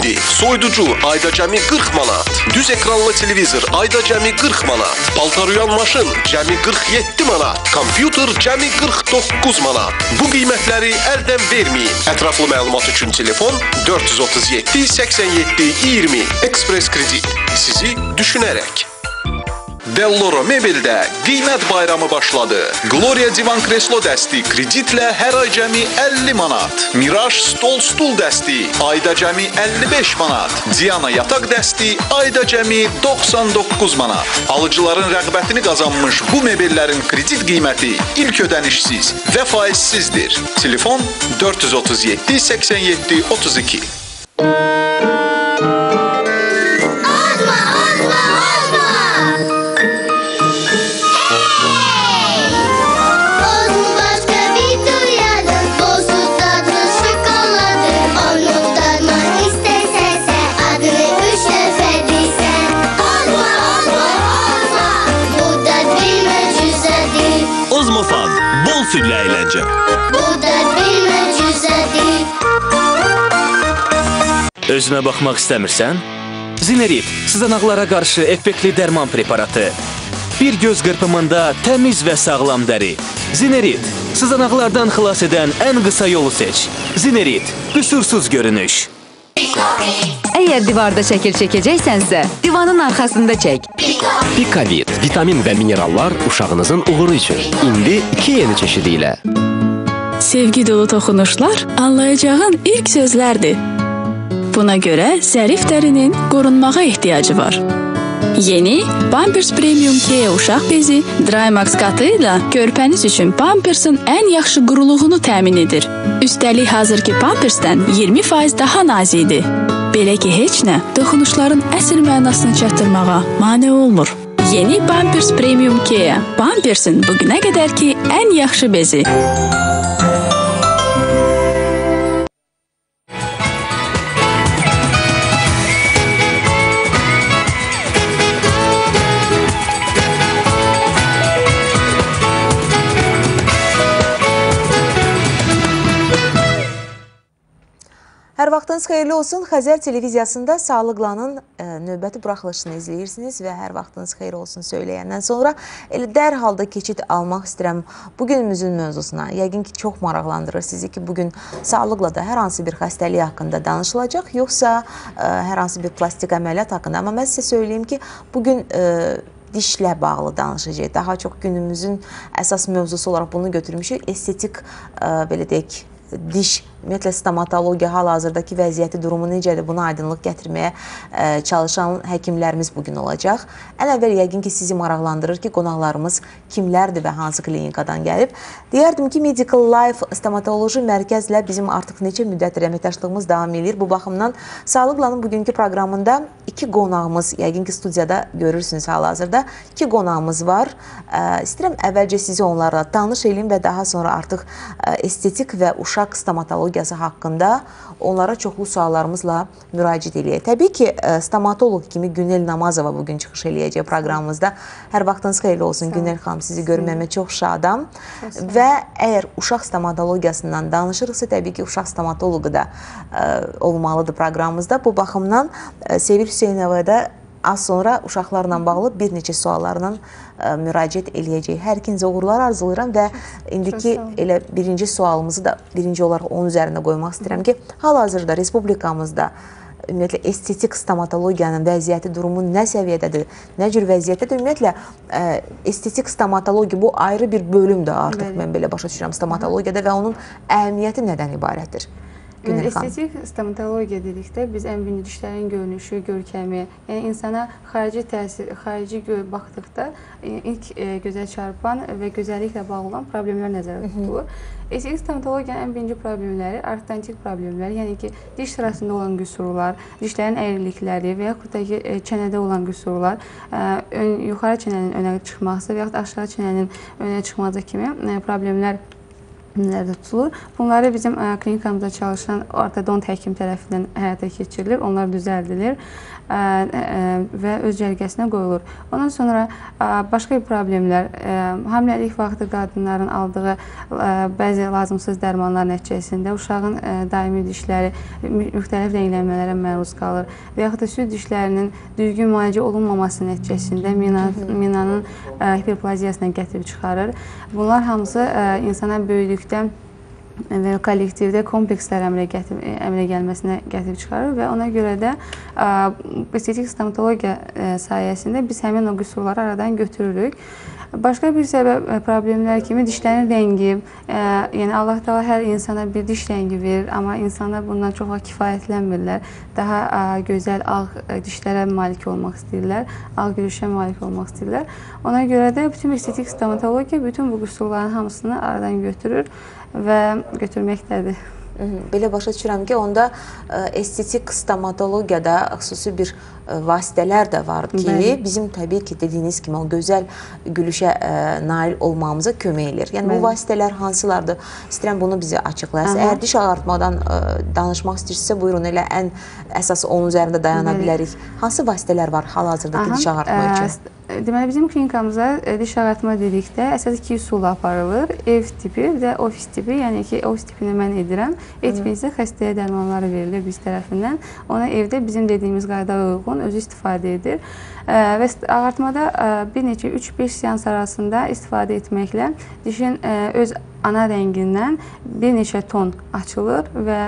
TV, soyuducu ayda cəmi 40 manat. Düz ekranlı televizor ayda cəmi 40 manat. Paltaryuyan maşın cəmi 47 manat. Kompüter cəmi 49 manat. Bu qiymətləri əldən verməyin. Ətraflı məlumat üçün telefon 437 87 20. Express Kredit. Sizi düşünərək. Delloro Mebel'də qiymət bayramı başladı. Gloria Divan Kreslo dəsti kreditlə hər ay cəmi 50 manat. Mirage Stol dəsti ayda cəmi 55 manat. Diana yataq dəsti ayda cəmi 99 manat. Alıcıların rəğbətini qazanmış bu mebellərin kredit qiyməti ilk ödənişsiz və faizsizdir. Telefon 437 87 32. Ozmofan, bol südlü əyləncə. Bu da bir möcüzədir. Özünə baxmaq istəmirsən? Zinerit, sızanaqlara qarşı effektli dərman preparatı. Bir göz qırpımında təmiz və sağlam dəri. Zinerit, sızanaqlardan xilas edən ən qısa yolu seç. Zinerit, qüsursuz görünüş. Əgər divarda şəkil çəkəcəksənsə, divanın arxasında çək. Pikavit, vitamin və minerallar uşağınızın uğuru üçün. İndi 2 yeni çeşidi ilə. Sevgi dolu toxunuşlar anlayacağın ilk sözlərdir. Buna görə zərif dərinin qorunmağa ehtiyacı var. Yeni Pampers Premium Care uşaq bezi Drymax qatı ilə körpəniz üçün Pampers'ın ən yaxşı quruluğunu təmin edir. Üstəlik hazırki Pampers'dən 20% daha nazikdir. Belə ki, heç nə toxunuşların əsl mənasını çatdırmağa mane olmur. Yeni Pampers Premium Care, Pampers'ın bugünə qədərki ən yaxşı bezi. Hər vaxtınız xeyirli olsun. Xəzər televiziyasında Sağlıqlanın növbəti buraxılışını izləyirsiniz və hər vaxtınız xeyir olsun söyləyəndən sonra elə dərhal da keçid almaq istəyirəm bugünümüzün mövzusuna. Yəqin ki, çox maraqlandırır sizi ki, bugün sağlıqla da hər hansı bir xəstəlik haqqında danışılacaq, yoxsa hər hansı bir plastik əməliyyat haqqında. Amma mən sizə söyləyeyim ki, bugün dişlə bağlı danışacağıq. Daha çox günümüzün əsas mövzusu olaraq bunu götürmüşük. Estetik, belə deyək, diş, ümumiyyətlə stomatologiya hal-hazırdakı vəziyyəti, durumu necədir, buna aydınlıq gətirməyə çalışan həkimlərimiz bugün olacaq. Ən əvvəl yəqin ki, sizi maraqlandırır ki, qonaqlarımız kimlərdir və hansı klinikadan gəlib. Deyərdim ki, Medical Life stomatoloji mərkəzlə bizim artıq neçə müddətdir əməkdaşlığımız davam edir. Bu baxımdan Sağlıqlanın bugünkü proqramında 2 qonağımız, yəqin ki, studiyada görürsünüz hal-hazırda 2 qonağımız var. İstəyirəm əvvəlcə sizi onlarla tanış edeyim və daha sonra artıq estetik və uşaq stomatologiyası haqqında onlara çoxlu suallarımızla müraciət edəyək. Təbii ki, stomatoloq kimi Günel Namazova bugün çıxış eləyəcək proqramımızda. Hər vaxtınız xeyirli olsun Günel xanım, sizi görməyimə çox şadam. Və əgər uşaq stomatologiyasından danışırıqsa, təbii ki, uşaq stomatoloqu da olmalıdır proqramımızda. Bu baxımdan Sevil Hüseynovaya da az sonra uşaqlarla bağlı bir neçə suallarla müraciət eləyəcək. Hər ikinizə uğurlar arzulayıram və indiki elə birinci sualımızı da birinci olaraq onun üzərində qoymaq istəyirəm ki, hal-hazırda Respublikamızda ümumiyyətlə estetik stomatologiyanın vəziyyəti, durumu nə səviyyədədir, nə cür vəziyyətdədir? Ümumiyyətlə, estetik stomatologiya bu ayrı bir bölümdür artıq, mən belə başa düşürəm stomatologiyada və onun əhəmiyyəti nədən ibarətdir? Estetik stomatologiya dedikdə biz ən birinci dişlərin görünüşü, görkəmi, yəni insana xarici təsir, xarici baxdıqda ilk gözə çarpan və gözəlliklə bağlı olan problemlər nəzərdə tutulur. Estetik stomatologiyanın ən birinci problemləri ortodontik problemlər, yəni ki, diş sırasında olan qüsurlar, dişlərin əyrilikləri və yaxud da ki, çənədə olan qüsurlar, yuxarı çənənin önə çıxması və yaxud aşağı çənənin önə çıxması kimi problemlər nələrdə tutulur. Bunları bizim klinikamızda çalışan ortodont həkim tərəfindən həyata keçirilir. Onlar düzəldilir və öz cərgəsinə qoyulur. Ondan sonra başqa bir problemlər, hamiləlik vaxtı qadınların aldığı bəzi lazımsız dərmanlar nəticəsində uşağın daimi dişləri müxtəlif rənglənmələrə məruz qalır və yaxud da süd dişlərinin düzgün müalicə olunmaması nəticəsində minanın hiperplaziyasına gətirib çıxarır. Bunlar hamısı insana böyüdükdə və kollektivdə komplekslər əmələ gəlməsinə gətirib çıxarır və ona görə də estetik stomatologiya sayəsində biz həmin o qüsurları aradan götürürük. Başqa bir səbəb problemlər kimi dişlərin rəngi, yəni Allah Taala hər insana bir diş rəngi verir, amma insanlar bundan çox kifayətlənmirlər. Daha gözəl ağ dişlərə malik olmaq istəyirlər, ağ gülüşə malik olmaq istəyirlər. Ona görə də bütün estetik stomatologiya bütün bu qüsurların hamısını aradan götürür və götürməkdədir. Belə başa düşürəm ki, onda estetik stomatologiyada xüsusi bir vasitələr də var ki, bizim təbii ki, dediyiniz kimi o gözəl gülüşə nail olmamıza kömək edir. Yəni, bu vasitələr hansılardır? İstəyirəm bunu bizə açıqlayasın. Əgər diş ağartmadan danışmaq istəyirsinizsə, buyurun, elə ən əsas onun üzərində dayana bilərik. Hansı vasitələr var hal-hazırdakı diş ağartma üçün? Deməli, bizim klinikamızda diş ağartma dedikdə əsas 2 üsulla aparılır. Ev tipi və ofis tipi, yəni ki, ofis tipini mən edirəm. Ev tipi isə xəstəyə dərmanları verilir biz tərəfindən. Ona evdə bizim dediyimiz qaydaya uyğun özü istifadə edir. Və ağartmada bir neçə 3-5 seans arasında istifadə etməklə dişin öz ana rəngindən bir neçə ton açılır və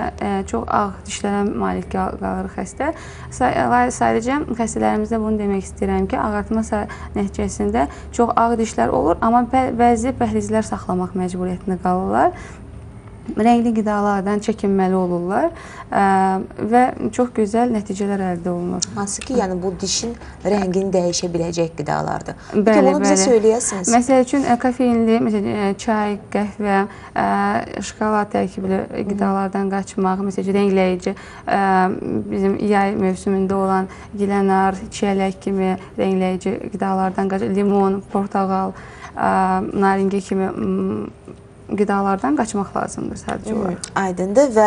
çox ağ dişlərə malik qalır xəstə. Sadəcə xəstələrimizdə bunu demək istəyirəm ki, ağartma nəticəsində çox ağ dişlər olur, amma bəzi bəhlizlər saxlamaq məcburiyyətində qalırlar. Rəngli qidalardan çəkinməli olurlar və çox gözəl nəticələr əldə olunur. Hansı ki, yəni bu dişin rəngini dəyişə biləcək qidalardır. Peki, bunu bizə söyləyəsiniz? Məsəl üçün, kafeinli, çay, qəhvə, şokolad tərkibli qidalardan qaçmaq, məsəl üçün, rəngləyici, bizim yay mövsümündə olan gilənar, çiyələk kimi rəngləyici qidalardan qaçmaq, limon, portağal, naringi kimi qidalardan qaçmaq lazımdır sadəcə olaraq. Aydındır və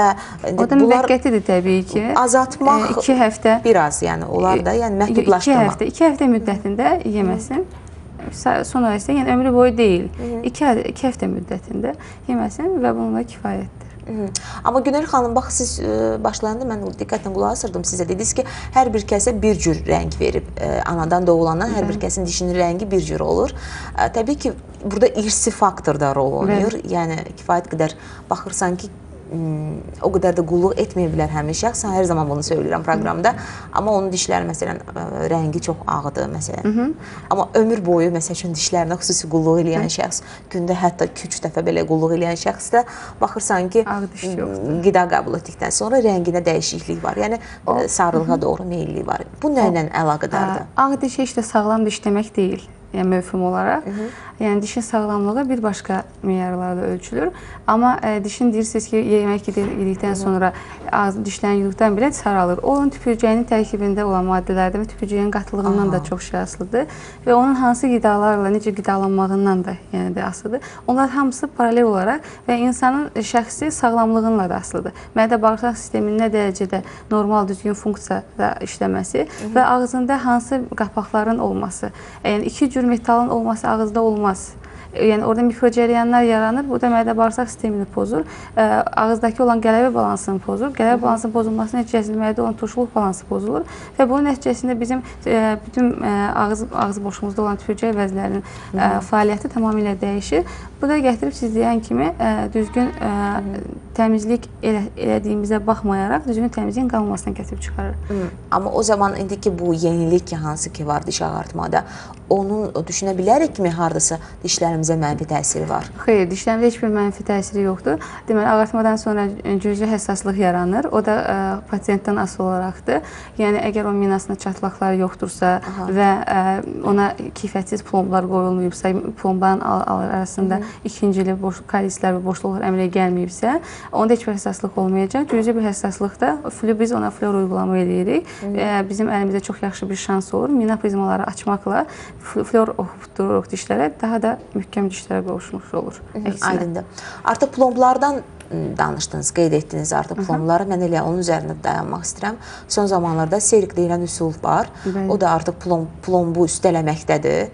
o da müvəqqətidir təbii ki. Azaltmaq 2 həftə biraz, yəni onlar da məhdudlaşdırmaq. 2 həftə müddətində yeməsin. Sonra isə yəni ömrü boyu deyil. 2 həftə müddətində yeməsin və bununla kifayətdir. Amma Günel xanım, bax, siz başlayanda mən diqqətlə qulaq asırdım sizə. Dediniz ki, hər bir kəsə bir cür rəng verib. Anadan doğulandan hər bir kəsin dişinin rəngi bir cür olur. Təbii ki, burada irsi faktor da rol oynayır. Yəni, kifayət qədər baxırsan ki, o qədər də qulluq etməyə bilər həmin şəxs. Hər zaman bunu söyləyirəm proqramda. Amma onun dişləri, məsələn, rəngi çox ağdır, məsələn. Amma ömür boyu, məsəl üçün, dişlərinə xüsusi qulluq eləyən şəxs, gündə hətta 2-3 dəfə belə qulluq eləyən şəxsdə baxırsan ki, qida qəbul etdikdən sonra rənginə dəyişiklik var. Yəni, sarılığa doğru meyillik var. Bu nə ilə əlaqədardır? Ağ diş heç də sağlam diş demək deyil. Yəni, mövhüm olaraq. Yəni, dişin sağlamlığı bir başqa meyarlarda ölçülür. Amma dişin deyirsiniz ki, yemək yedikdən sonra dişlərini yuduqdan belə saralır. O, onun tüpürcəyinin tərkibində olan maddələrdə və tüpürcəyin qatılığından da çox şey asılıdır. Və onun hansı qidalarla, necə qidalanmağından da asılıdır. Onlar hamısı paralel olaraq və insanın şəxsi sağlamlığınla da asılıdır. Mədə-bağırsaq sisteminin nə dərəcədə normal, düzgün funksiyada işləməsi və ağzında hansı qapaqların olması. Yəni, 2 cür metalın olması ağızda olmaz. Yəni, orada mikrocəryanlar yaranır, bu da mədə-bağırsaq sistemini pozur, ağızdakı olan qələbə balansını pozur. Qələbə balansının pozulması nəticəsində mədə olan turşuluq balansı pozulur və bunun nəticəsində bizim bütün ağız boşluğumuzda olan tüpürcək vəzlərinin fəaliyyəti tamamilə dəyişir. Bu da gətirib siz deyən kimi düzgün təmizlik elədiyimizə baxmayaraq düzgün təmizliyin qalmasına gətirib çıxarır. Amma o zaman indi ki, bu yenilik ki, hansı ki var diş ağartmada, onun düşünə bilərək mi hardasa dişlərimizə mənfi təsiri var? Xeyr, dişlərimizə heç bir mənfi təsiri yoxdur. Deməli, ağartmadan sonra cüzi həssaslıq yaranır. O da pasientdən asılı olaraqdır. Yəni, əgər o minasında çatlaqlar yoxdursa və ona keyfiyyətsiz plomblar qoyulmayıbsa, plombların arasında ikincili kalislər və boşluqlar əmələ gəlməyibsə, onda heç bir həssaslıq olmayacaq. Cüzi bir həssaslıqda biz ona flor uygulama edirik. Bizim əlimizdə çox yaxşı bir şans olur. Mina prizmaları açmaqla flor oxutdururuq dişlərə, daha da möhkəm dişlərə qovuşmuş olur. Aydındır. Artıq plomblardan danışdınız, qeyd etdiniz artıq plombları. Mən elə onun üzərində dayanmaq istəyirəm. Son zamanlarda serik deyilən üsul var. O da artıq plombu üstələməkdədir.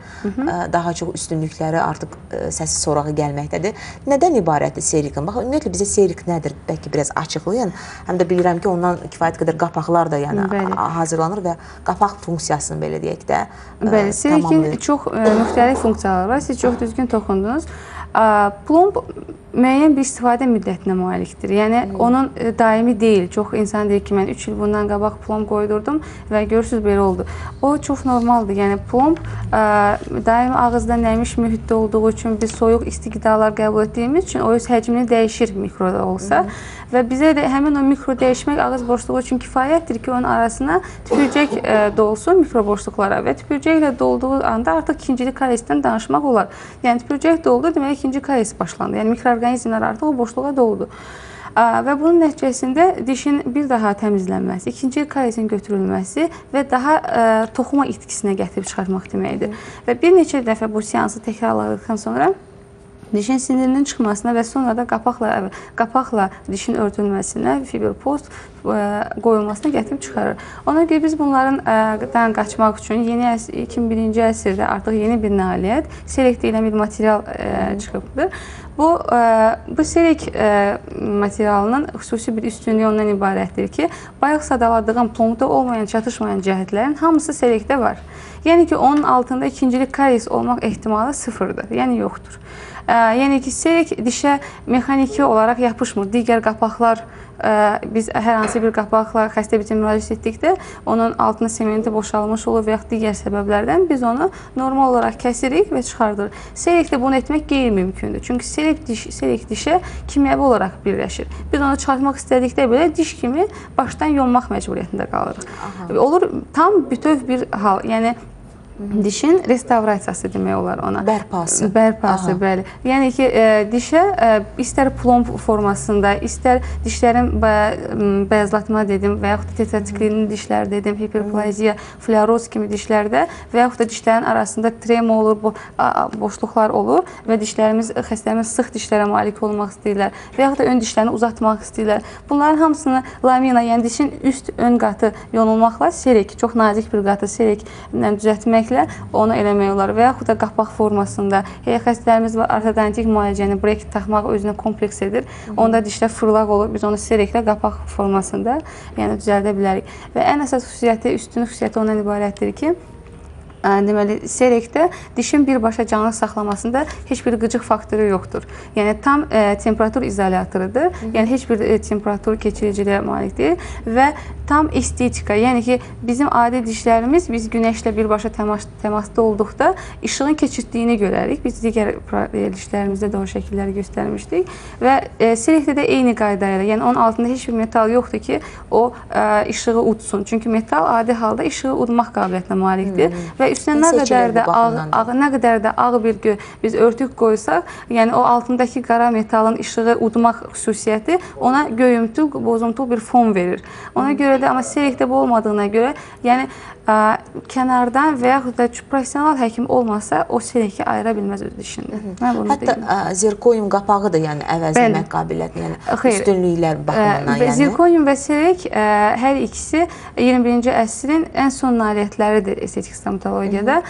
Daha çox üstünlükləri artıq səsi sorağı gəlməkdədir. Nədən ibarətdir serikin? Bax, ümumiyyətlə bizə serik nədir? Bəlkə biraz açıqlayın. Həm də bilirəm ki, ondan kifayət qədər qapaqlar da hazırlanır və qapaq funksiyasını belə deyək də Bəli, serikin çox müxtəlif funksiyaları var. Siz çox düzgün toxundunuz. Plomb müəyyən bir istifadə müddətinə malikdir. Yəni, onun daimi deyil. Çox insan deyir ki, mən 3 il bundan qabaq plomb qoydurdum və görürsünüz, belə oldu. O, çox normaldır. Yəni, plomb daimi ağızda nəmiş mühitdə olduğu üçün, biz soyuq, isti qidalar qəbul etdiyimiz üçün o öz həcmini dəyişir mikro da olsa. Və bizə də həmin o mikro dəyişmək ağız boşluğu üçün kifayətdir ki, onun arasına tüpürcək dolsun mikro boşluqlara və tüpürcəklə dolduğu anda artıq ikincili karyesdən danışmaq olar. Yəni, tüpürcək doldu, demək ikinci karyes başlandı. Yəni, mikroorqanizmlər artıq o boşluğa doldu. Və bunun nəticəsində dişin bir daha təmizlənməsi, ikinci karyesin götürülməsi və daha toxuma itkisinə gətirib çıxartmaq deməkdir. Və bir neçə dəfə bu seansı təkrarladıqdan sonra dişin sinirinin çıxmasına və sonra da qapaqla dişin örtülməsinə, fibropost qoyulmasına gətirib çıxarır. Ona görə biz bunlardan qaçmaq üçün 2001-ci əsrdə artıq yeni bir nailiyyət, serik deyilən bir material çıxıbdır. Bu serik materialının xüsusi bir üstünlüyü ondan ibarətdir ki, bayaq sadaladığım plombda olmayan, çatışmayan cəhətlərin hamısı serikdə var. Yəni ki, onun altında ikincilik karies olmaq ehtimalı sıfırdır, yəni yoxdur. Yəni ki, serik dişə mexaniki olaraq yapışmır. Digər qapaqlar, biz hər hansı bir qapaqla xəstə bizə müraciət etdikdə onun altına sementi boşalmış olur və yaxud digər səbəblərdən biz onu normal olaraq kəsirik və çıxardırıq. Serikdə bunu etmək qeyri-mümkündür. Çünki serik dişə kimyəvi olaraq birləşir. Biz onu çıxartmaq istədikdə belə diş kimi başdan yonmaq məcburiyyətində qalırıq. Olur tam bütöv bir hal, yəni dişin restavrasiyası demək olar ona. Bərpası. Bərpası, bəli. Yəni ki, dişə istər plomb formasında, istər dişlərin bəyazlatma dedim və yaxud da tetratiklinin dişlər dedim, hiperplaziya, fluoroz kimi dişlərdə və yaxud da dişlərin arasında trema olur, boşluqlar olur və xəstələrimiz sıx dişlərə malik olmaq istəyirlər və yaxud da ön dişlərini uzatmaq istəyirlər. Bunların hamısını lamina, yəni dişin üst ön qatı yonulmaqla serik, çox nazik bir qatı serik düzəltmək onu eləmək olar və yaxud da qapaq formasında. Xəstələrimiz var, ortodontik müalicəni, breket taxmaq özünə kompleks edir. Onda dişdə fırlaq olur, biz onu seriklə qapaq formasında düzəldə bilərik. Və ən əsas xüsusiyyəti, üstün xüsusiyyəti ondan ibarətdir ki, deməli, serikdə dişin birbaşa canlı saxlamasında heç bir qıcıq faktoru yoxdur. Yəni, tam temperatur izolyatıdır. Yəni, heç bir temperatur keçiriciliyə malik deyil və tam estetika. Yəni ki, bizim adi dişlərimiz biz günəşlə birbaşa təmasda olduqda işığın keçirdiyini görərik. Biz digər dişlərimizdə də o şəkilləri göstərmişdik və serikdə də eyni qaydayla. Yəni, onun altında heç bir metal yoxdur ki, o işığı udsun. Çünki metal adi halda işığı udmaq qabiliyyətinə malikdir və üstünə nə qədər də ağ bir biz örtük qoysaq, yəni o altındakı qara metalın işığı udmaq xüsusiyyəti ona göyümtül, bozumtul bir fon verir. Ona görə də, amma serikdə bu olmadığına görə, yəni kənardan və yaxud da professional həkim olmasa, o seriki ayıra bilməz öz dişində. Hətta zirkonium qapağı da əvəzləmək qabiliyyəti, yəni üstünlüklər baxımından. Zirkonium və serik hər ikisi 21-ci əsrin ən son nailiyyətləridir estetik stomatologiyada.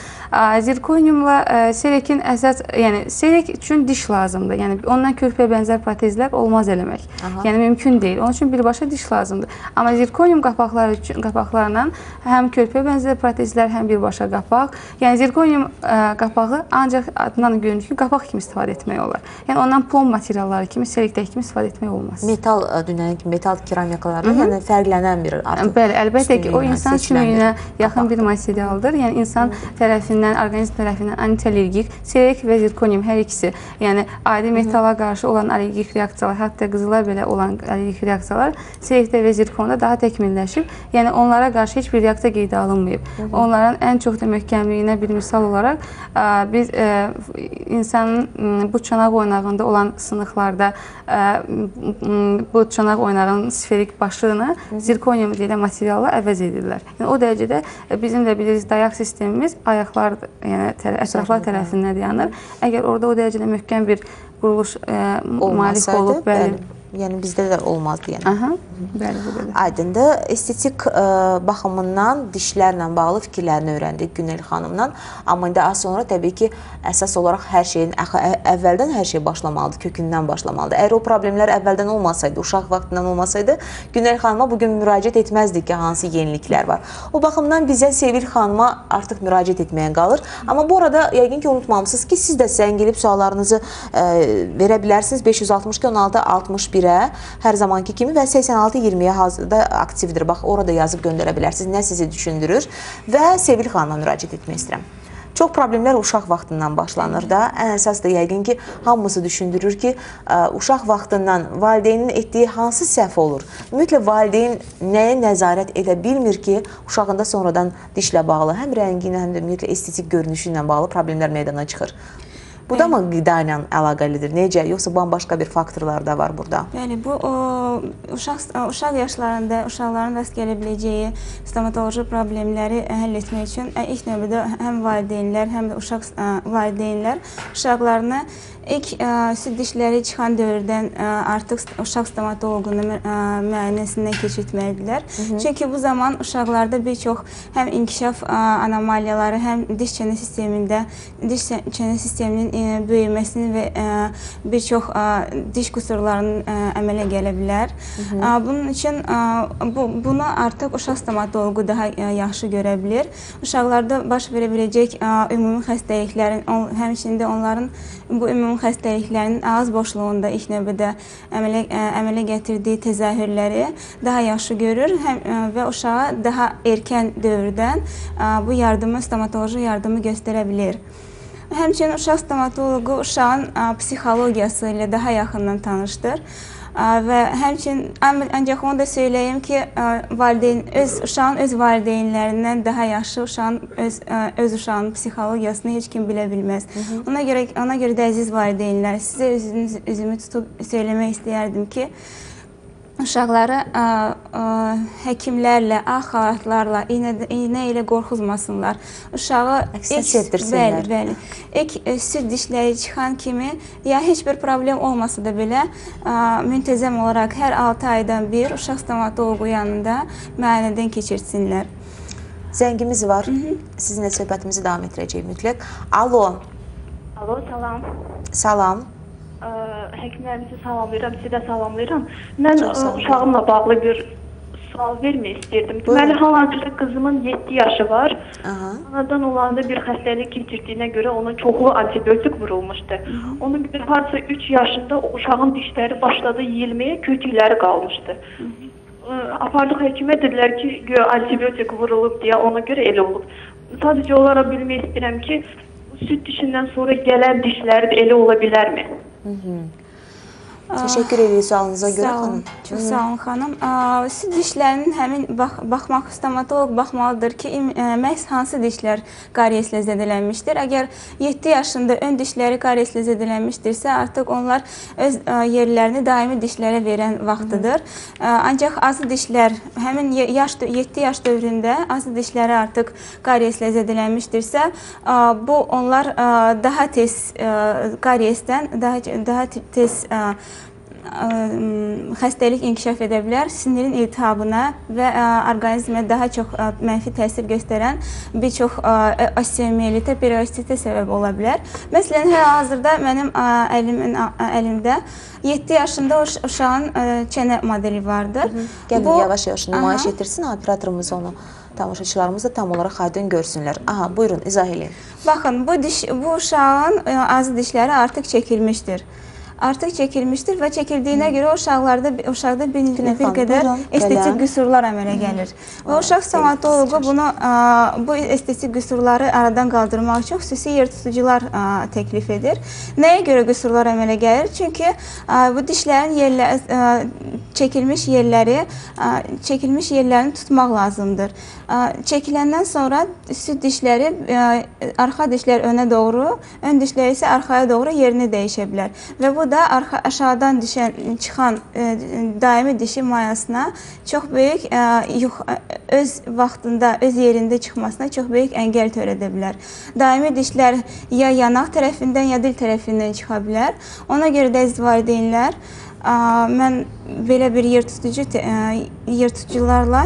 Zirkoniumla serikin əsas, yəni serik üçün diş lazımdır. Yəni ondan körpəyə bənzər protezlər olmaz eləmək. Yəni mümkün deyil. Onun üçün birbaşa diş lazımdır. Amma zirkonium qapaqlarla həm körpəyə bənzər protezlər, həm birbaşa qapaq. Yəni zirkonium qapağı ancaq adından görünür ki, qapaq kimi istifadə etmək olar. Yəni ondan plomb materialları kimi, serikdəki kimi istifadə etmək olmaz. Metal dünənin kimi, metal keramikalarda yəni fərqlənən bir artıq. Bəli, əlbəttə ki, o insan sümüyünə yaxın bir materialdır. Yəni insan tərəfindən, orqanizm tərəfindən antiallergik, serik və zirkonium hər ikisi, yəni adi metala qarşı olan allergik reaksiyalar, hətta qızılar belə olan allergik reaksiyalar serikdə və zirkonda daha təkmil dərinləşib. Yəni onlara qarşı heç bir reaksiya qeydə alınmayıb. Onların ən çox da möhkəmliyinə bir misal olaraq biz insanın bu çanaq oynağında olan sınıqlarda bu çanaq oynağının sferik başlığını zirkonium deyilən materialla əvəz edirlər. Yəni o dərəcədə bizim də bilirik dayaq sistemimiz ayaqlar, yəni ətraflar tərəfindən dayanır. Əgər orada o dərəcədə möhkəm bir quruluş malik olub, bəli. Yəni bizdə də olmazdı yəni. Aha, bəli, bu qədər. Aydındır. Estetik baxımından dişlərlə bağlı fikirlərini öyrəndik Günel xanımdan. Amma indi az sonra təbii ki, əsas olaraq hər şeyin əvvəldən hər şey başlamalıdır, kökündən başlamalıdır. Əgər o problemlər əvvəldən olmasaydı, uşaq vaxtından olmasaydı, Günel xanıma bugün müraciət etməzdik ki, hansı yeniliklər var. O baxımdan bizə Sevil xanıma artıq müraciət etməyə qalır. Amma bu arada yəqin ki, unutmamısınız ki, siz də zəng gelib suallarınızı verə bilərsiniz 562-16-61-ə hər zamanki kimi və 86-20-yə hazırda aktivdir. Bax, orada yazıb göndərə bilərsiniz, nə sizi düşündürür və Sevil xanıma müraciət etmək istəyirəm. Çox problemlər uşaq vaxtından başlanır da. Ən əsas da yəqin ki, hamısı düşündürür ki, uşaq vaxtından valideynin etdiyi hansı səhv olur? Ümumiyyətlə, valideyn nəyə nəzarət edə bilmir ki, uşağında sonradan dişlə bağlı, həm rəngi ilə, həm də ümumiyyətlə estetik görünüşü ilə bağlı problemlər meydana çıxır. Bu da mı qida ilə əlaqəlidir? Necə? Yoxsa bambaşqa bir faktorlar da var burada? Bəli, bu uşaq yaşlarında uşaqların rast gələ biləcəyi stomatoloji problemləri həll etmək üçün ilk növbədə həm valideynlər, həm də valideynlər uşaqlarını ilk süd dişləri çıxan dövrdən artıq uşaq stomatoloqunun müayinəsindən keçirtməlidirlər. Çünki bu zaman uşaqlarda bir çox həm inkişaf anomaliyaları, həm diş çənə sistemində, diş çənə sisteminin böyüməsini və bir çox diş qüsurlarının əmələ gələ bilər. Bunun üçün bunu artıq uşaq stomatoloqu daha yaxşı görə bilir. Uşaqlarda baş verə biləcək ümumi xəstəliklərin, həmçinin də onların bu ümumi xəstəliklərin ağız boşluğunda ilk növbədə əmələ gətirdiyi təzahürləri daha yaxşı görür və uşağa daha erkən dövrdən bu yardımı, stomatoloji yardımı göstərə bilir. Həmçinin uşaq stomatoloqu uşağın psixologiyası ilə daha yaxından tanışdır. Və həmçinin ancaq onu da söyləyim ki, uşağın öz valideynlərindən daha yaxşı öz uşağının psixologiyasını heç kim bilə bilməz. Ona görə də əziz valideynlər, sizə üzümü tutub söyləmək istəyərdim ki, uşaqları həkimlərlə, ağ xalatlarla, iynə ilə qorxuzmasınlar. Uşağı ilk süd dişləri çıxan kimi, ya heç bir problem olmasa da belə, müntəzəm olaraq hər 6 aydan bir uşaq stomatoloqu yanında müayinədən keçirsinlər. Zəngimiz var. Sizinlə söhbətimizi davam etdirəcəyik mütləq. Alo. Alo, salam. Salam. Həkimlərimizi salamlayıram, sizi də salamlayıram. Mən uşağımla bağlı bir sual vermək istəyirdim. Deməli, hal-hazırda qızımın 7 yaşı var. Anadan olanda bir xəstəlik keçirdiyinə görə ona çoxlu antibiotik vurulmuşdu. Onun bir harca 3 yaşında uşağın dişləri başladı yeyilməyə, kötükləri qalmışdı. Apardıq həkimə dedilər ki, antibiotik vurulub deyə, ona görə elə olub. Sadəcə olaraq bilmək istəyirəm ki, süd dişindən sonra gələn dişləri də elə ola bilərmi? Təşəkkür edirik sualınıza görə xanım. Çox sağ olun xanım. Süd dişlərinin həmin stomatoloq baxmalıdır ki, məhz hansı dişlər kariyeslə zədələnmişdir. Əgər 7 yaşında ön dişləri kariyeslə zədələnmişdirsə, artıq onlar öz yerlərini daimi dişlərə verən vaxtıdır. Ancaq azı dişlər, həmin 7 yaş dövründə azı dişləri artıq kariyeslə zədələnmişdirsə, bu onlar daha tez kariyesdən, daha tez xəstəlik inkişaf edə bilər, sinirin iltihabına və orqanizmə daha çox mənfi təsir göstərən bir çox osteomielitə, periostitə səbəb ola bilər. Məsələn, hal-hazırda mənim əlimdə 7 yaşında uşağın çənə modeli vardır. Gəlin, yavaş-yavaş nümayiş edirsin, operatorumuz onu. Tamaşaçılarımız da tam olaraq aydın görsünlər. Aha, buyurun, izah edin. Baxın, bu uşağın azı dişləri artıq çəkilmişdir. artıq çəkilmişdir və çəkildiyinə görə uşaqda bir qədər estetik qüsurlar əmələ gəlir. Və uşaq stomatoloqu bu estetik qüsurları aradan qaldırmaq üçün xüsusi yer tutucular təklif edir. Nəyə görə qüsurlar əmələ gəlir? Çünki bu dişlərin çəkilmiş yerlərini tutmaq lazımdır. Çəkiləndən sonra süd dişləri, arxa dişlər önə doğru, ön dişlər isə arxaya doğru yerini dəyişə bilər. Və bu da aşağıdan çıxan daimi dişi mayasına çox böyük, öz vaxtında, öz yerində çıxmasına çox böyük əngəl törədə bilər. Daimi dişlər ya yanaq tərəfindən, ya dil tərəfindən çıxa bilər. Ona görə də əziz valideynlər, mən belə bir yer tutucularla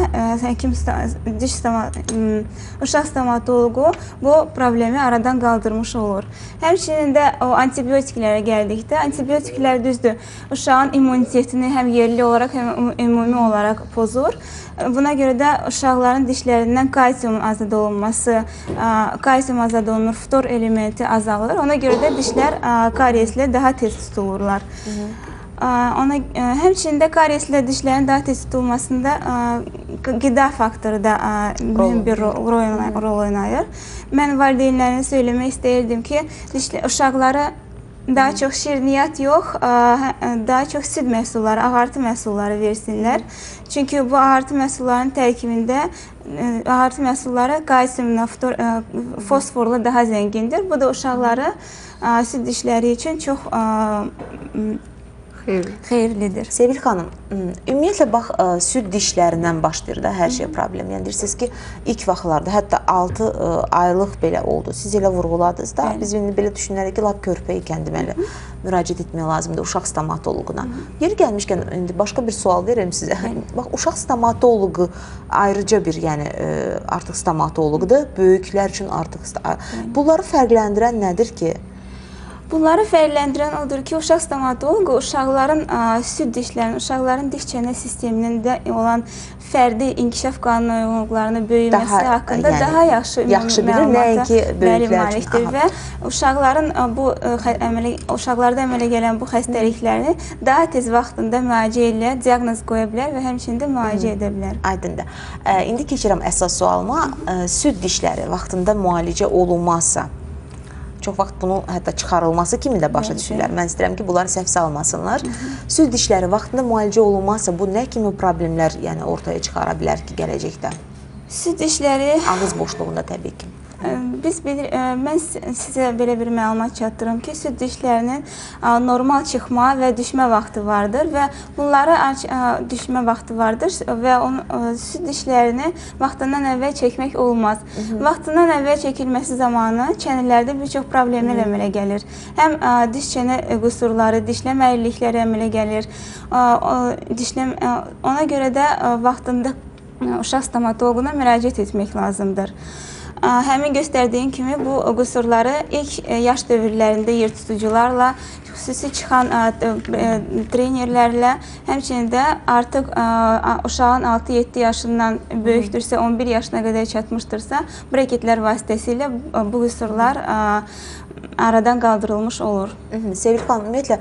uşaq stomatoloqu bu problemi aradan qaldırmış olur. Həmçinin də o antibiotiklərə gəldikdə, antibiotiklər düzdür, uşağın immunitetini həm yerli olaraq, həm ümumi olaraq pozur. Buna görə də uşaqların dişlərindən kalsium azad olunması, kalsium azad olunur, ftor elementi azalır. Ona görə də dişlər karieslə daha tez tutulurlar. Həmçində karieslə dişlərin daha tez tutulmasında qida faktoru da mühüm bir rol oynayır. Mən valideynlərinə söyləmək istəyirdim ki, uşaqlara daha çox şirniyyat yox, daha çox süd məhsulları, ağartı məhsulları versinlər. Çünki bu ağartı məhsulların tərkibində ağartı məhsulları kalsiumla, fosforla daha zəngindir. Bu da uşaqları süd dişləri üçün çox xeyirlidir. Sevil xanım, ümumiyyətlə bax, süd dişlərindən başlayır da hər şey problem. Yəni deyirsiniz ki, ilk vaxtlarda, hətta 6 aylıq belə oldu. Siz elə vurğuladınız da, biz indi belə düşünərək ki, lap körpə ikən deməli, müraciət etmək lazımdır uşaq stomatoloquna. Yeri gəlmişkən, indi başqa bir sual verirəm sizə. Bax, uşaq stomatoloqu ayrıca bir, yəni artıq stomatoloqdur, böyüklər üçün artıq. Bunları fərqləndirən nədir ki? Bunları fərqləndirən odur ki, uşaq stomatoloqu uşaqların süd dişlərinin, uşaqların diş çənə sistemində olan fərdi inkişaf qanuna uyğunluqlarını böyüməsi haqqında daha yaxşı məlumata malikdir və uşaqlarda əmələ gələn bu xəstəliklərini daha tez vaxtında müalicə ilə diaqnoz qoya bilər və həmçində müalicə edə bilər. Aydındır. İndi keçirəm əsas sualıma. Süd dişləri vaxtında müalicə olunmazsa, çox vaxt bunun hətta çıxarılması kimi də başa düşürlər. Mən istəyirəm ki, bunları səhv salmasınlar. Süd dişləri vaxtında müalicə olunmazsa, bu nə kimi problemlər ortaya çıxara bilər ki, gələcəkdə? Süd dişləri... Ağız boşluğunda təbii ki. Mən sizə belə bir məlumat çatdırım ki, süd dişlərinin normal çıxma və düşmə vaxtı vardır və bunları düşmə vaxtı vardır və süd dişlərini vaxtından əvvəl çəkmək olmaz. Vaxtından əvvəl çəkilməsi zamanı çənələrdə bir çox problemlər əmələ gəlir. Həm diş çənə qüsurları, dişləm əyrilikləri əmələ gəlir. Ona görə də vaxtında uşaq stomatoloquna müraciət etmək lazımdır. Həmin göstərdiyim kimi bu qüsurları ilk yaş dövrlərində yer tutucularla, xüsusi çıxan trenerlərlə, həmçinin də artıq uşağın 6-7 yaşından böyükdürsə, 11 yaşına qədər çatmışdırsa, breketlər vasitəsilə bu qüsurlar aradan qaldırılmış olur. Sevil xanım, ümumiyyətlə,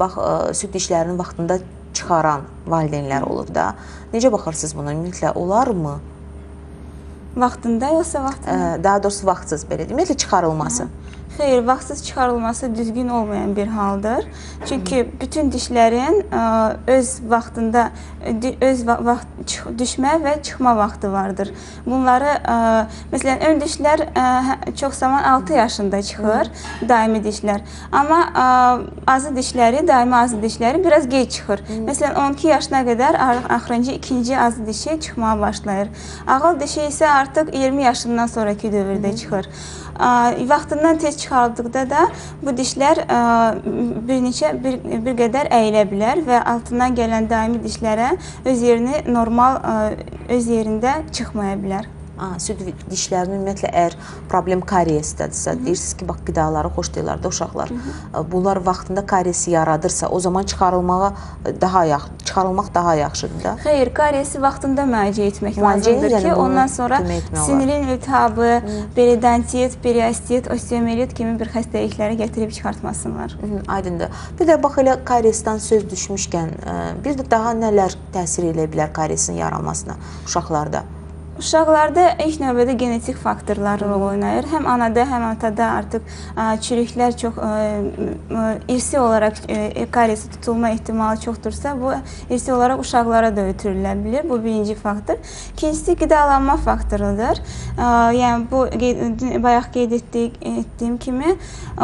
bax, süd dişlərinin vaxtında çıxaran valideynlər olur da. Necə baxırsınız buna? Ümumiyyətlə, olarmı? Vaxtında yoxsa vaxtında? Daha doğrusu vaxtsız belə deyim. Ümumiyyətlə çıxarılması. Xeyr, vaxtsız çıxarılması düzgün olmayan bir haldır. Çünki bütün dişlərin öz vaxtında düşmə və çıxma vaxtı vardır. Bunları, məsələn, ön dişlər çox zaman 6 yaşında çıxır, daimi dişlər. Amma daimi azı dişləri biraz gec çıxır. Məsələn, 12 yaşına qədər axırıncı ikinci azı dişi çıxmağa başlayır. Ağıl dişi isə artıq 20 yaşından sonraki dövrdə çıxır. Vaxtından tez çıxarıldıqda da bu dişlər bir qədər əyilə bilər və altından gələn daimi dişlərə öz yerində çıxmaya bilər. Süd dişlərinin ümumiyyətlə əgər problem kariyesdədirsə, deyirsiniz ki, bax qidaları xoşlayırlar da uşaqlar. Bunlar vaxtında kariyesi yaradırsa, o zaman çıxarılmaq daha yaxşıdır da. Xeyr, kariyesi vaxtında müalicə etmək lazımdır ki, ondan sonra sinirin iltihabı, periodontit, periostit, osteomiyelit kimi bir xəstəlikləri gətirib çıxartmasınlar. Aydındır. Bir də bax elə kariyesdən söz düşmüşkən, bir də daha nələr təsir edə bilər kariyesin yaranmasına uşaqlarda? Uşaqlarda ilk növbədə genetik faktorlar rol oynayır. Həm anada, həm atada artıq çürüklər çox irsi olaraq kariyesi tutulma ehtimalı çoxdursa, bu irsi olaraq uşaqlara da ötürülə bilir. Bu birinci faktor. İkincisi qidalanma faktorudur. Yəni bu bayaq qeyd etdiyim kimi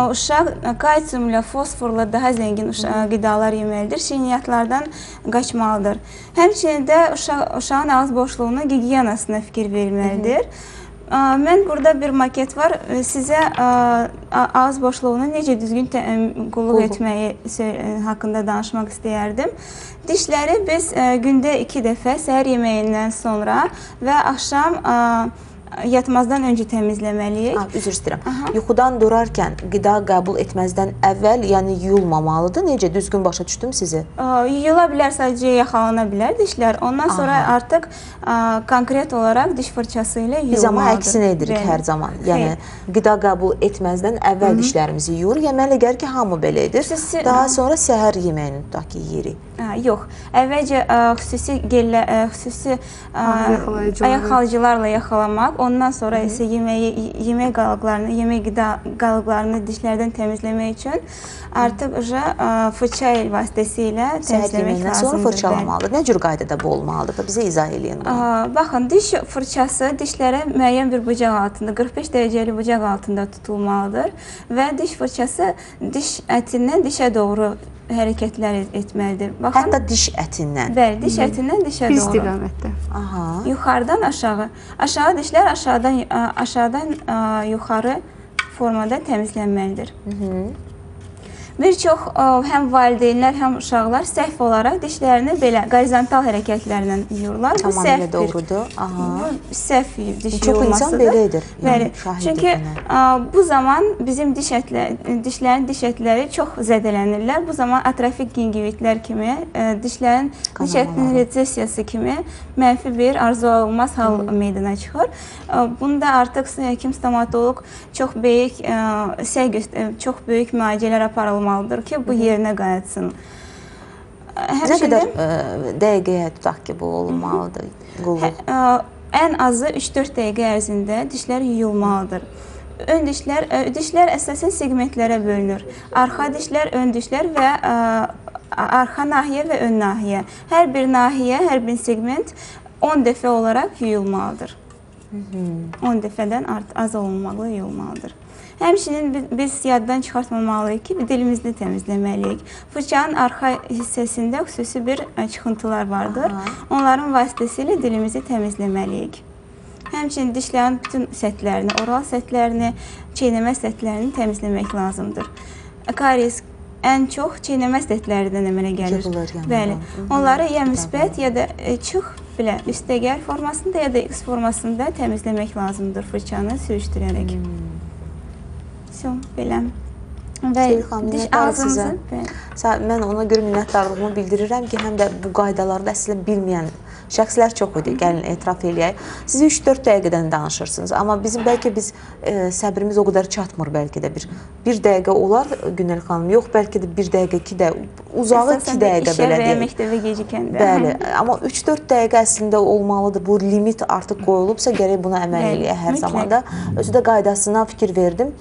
uşaq kalsiumla, fosforla daha zəngin qidalar yeməlidir. Şirniyyatlardan qaçmalıdır. Həmçinin də uşağın ağız boşluğunun gigiyenasına fikir verməlidir. Mən burada bir maket var. Sizə ağız boşluğunu necə düzgün qulluq etməyi haqqında danışmaq istəyərdim. Dişləri biz gündə 2 dəfə səhər yeməyindən sonra və axşam yatmazdan öncə təmizləməliyik. Üzr istəyirəm. Yuxudan durarkən qida qəbul etməzdən əvvəl, yəni yuyulmamalıdır. Necə? Düzgün başa düşdüm sizi? Yuyula bilər, sadəcə yaxalana bilər dişlər. Ondan sonra artıq konkret olaraq diş fırçası ilə yuyulmalıdır. Biz amma əksini edirik hər zaman. Yəni qida qəbul etməzdən əvvəl dişlərimizi yuyur. Yeməli gəlir ki, hamı belə edir. Daha sonra səhər yeməyini tutaq ki, yeyirik. Yox. Əvvəlcə xüsusi ayaqqalıcılarla yaxalamaq, ondan sonra isə yemək qida qalıqlarını dişlərdən təmizləmək üçün artıq fırça vasitəsilə təmizləmək lazımdır. Sonra fırçalamalıdır. Nə cür qaydada bu olmalıdır? Bizə izah eləyin. Baxın, diş fırçası dişlərə müəyyən bir bucaq altında, 45 dərəcəli bucaq altında tutulmalıdır və diş fırçası diş ətindən dişə doğru hərəkətlər etməlidir. Hətta diş ətindən? Bəli, diş ətindən dişə doğru. Bir istiqamətdə. Yuxarıdan aşağı. Aşağı dişlər aşağıdan yuxarı formada təmizlənməlidir. Bir çox həm valideynlər, həm uşaqlar səhv olaraq dişlərini belə qorizontal hərəkətlərlə yuyurlar. Bu tamamilə doğrudur. Bu səhv diş çox insan belə edir. Bəli. Çünki bu zaman bizim dişlərin diş ətləri çox zədələnirlər. Bu zaman atrofik gingivitlər kimi, dişlərin diş ətinin resesiyası kimi mənfi bir arzu olunmaz hal meydana çıxır. Bunda artıq həkim stomatoloq çox böyük müalicələr aparılmalıdır ki, bu yerinə qayıtsın. Nə qədər dəqiqəyə tutaq ki, bu olmalıdır? Ən azı 3-4 dəqiqə ərzində dişlər yuyulmalıdır. Dişlər əsasən segmentlərə bölünür. Arxa dişlər, ön dişlər və arxa nahiyə və ön nahiyə. Hər bir nahiyə, hər bir segment 10 dəfə olaraq yuyulmalıdır. 10 dəfədən az olunmaqla yuyulmalıdır. Həmçinin biz yaddan çıxartmamalıyıq ki, dilimizdə təmizləməliyik. Fırçanın arxa hissəsində xüsusi bir çıxıntılar vardır. Onların vasitəsilə dilimizi təmizləməliyik. Həmçinin dişlərin bütün sətlərini, oral sətlərini, çeynəmə sətlərini təmizləmək lazımdır. Karies ən çox çeynəmə sətlərindən əmələ gəlir. Bəli. Onları ya müsbət, ya da çıx, belə üstəgəl formasında, ya da X formasında təmizləmək lazımdır fırçanı sürüşdürərək. Belə. Diş ağzımızın. Mən ona görə minnətdarlığımı bildirirəm ki, həm də bu qaydaları əslində bilməyən şəxslər çox idi, gəlin etiraf eləyək. Siz 3-4 dəqiqədən danışırsınız, amma bəlkə biz səbrimiz o qədər çatmır bəlkə də bir dəqiqə olar Günel xanım, yox bəlkə də 1 dəqiqə, 2 dəqiqə, uzağı 2 dəqiqə belə deyək. İşə və məktəbə gecikəndə. Bəli, amma 3-4 dəqiqə əslində olmalıdır, bu limit artıq qoyulubsa gərək buna əməl eləyək hər zamanda. Özü də qaydasına fikir verdim,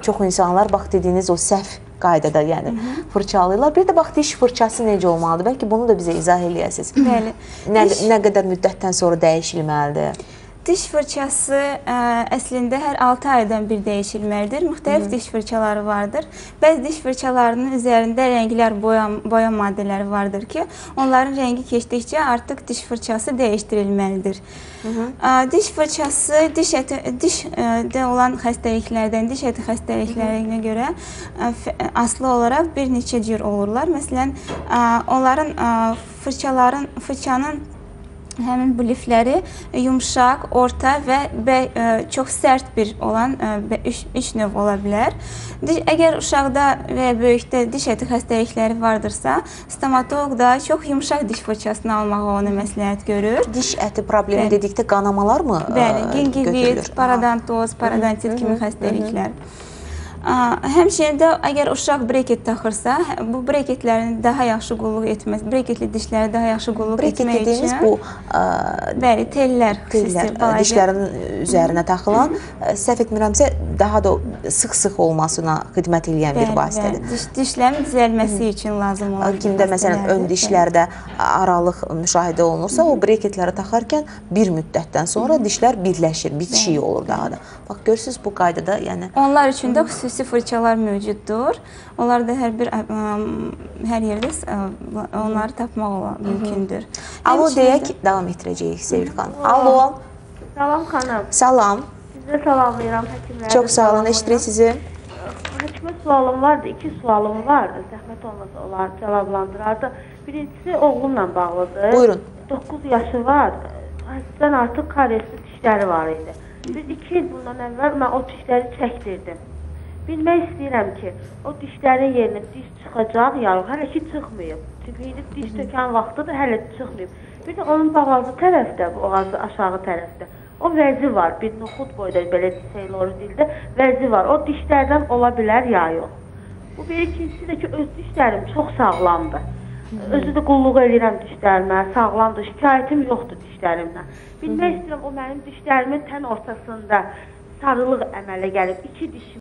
çox insanlar bax dediyiniz o səhv qaydada, yəni fırçalayırlar. Bir də bax, diş fırçası necə olmalıdır? Bəlkə bunu da bizə izah eləyəsiniz. Bəli. Nə qədər müddətdən sonra dəyişilməlidir? Diş fırçası əslində hər 6 aydan bir dəyişilməlidir. Müxtəlif diş fırçaları vardır. Bəzi diş fırçalarının üzərində rənglər, boya maddələri vardır ki, onların rəngi keçdikcə artıq diş fırçası dəyişdirilməlidir. Diş fırçası dişdə olan xəstəliklərdən, diş əti xəstəliklərinə görə asılı olaraq bir neçə cür olurlar. Məsələn, onların fırçanın həmin bu lifləri yumşaq, orta və çox sərt bir olan üç növ ola bilər. Əgər uşaqda və böyükdə diş əti xəstəlikləri vardırsa, stomatoloq da çox yumşaq diş fırçasını almağı onu məsləhət görür. Diş əti problemi dedikdə qanamalar mı götürülür? Bəli, gingivit, parodontoz, parodontit kimi xəstəliklər. Həmçinin də əgər uşaq breket taxırsa, bu breketlərin daha yaxşı qulluq etməsi, breketli dişləri daha yaxşı qulluq etmək üçün... Breket dediyiniz bu... Bəli, tellər. Dişlərin üzərinə taxılan, səhv etmirəmsə, daha da sıx-sıx olmasına xidmət edən bir vasitədir. Bəli, dişlərin düzəlməsi üçün lazım olan bir vasitələrdir. Məsələn, ön dişlərdə aralıq müşahidə olunursa, o breketləri taxarkən bir müddətdən sonra dişlər birləşir, bitişik olur daha da. Bax, görürsünüz, bu qaydada, yəni... Onlar üçün də xüsusi fırçalar mövcuddur. Onlar da hər yerdə onları tapmaq mümkündür. Alo deyək, davam etdirəcəyik Sevil xanım. Alo. Salam xanım. Salam. Sizə salamlayıram həkimlərə. Çox sağ olun, eşidirik sizi. Həkimə sualım vardı, 2 sualım vardı. Zəhmət olmasa onlar cavablandırardı. Birincisi oğlumla bağlıdır. Buyurun. 9 yaşı var. Həddən artıq karyesli dişləri var idi. Biz 2 il bundan əvvəl mən o dişləri çəkdirdim. Bilmək istəyirəm ki, o dişlərin yerinə diş çıxacaq, ya hələ ki çıxmayıb. Çünki diş tökən vaxtı da hələ çıxmayıb. Bir də onun boğazı tərəfdə, boğazı aşağı tərəfdə o vəzi var. Bir noxud boyda belə deseyloru dildə vəzi var. O dişlərdən ola bilər ya yox. Bu bir ikincisi də ki, öz dişlərim çox sağlamdır. Özü də qulluq edirəm dişlərimə, sağlamdır, şikayətim yoxdur dişlərimdən. Bilmək istəyirəm, o mənim dişlərimin tən ortasında sarılıq əmələ gəlib. 2 dişim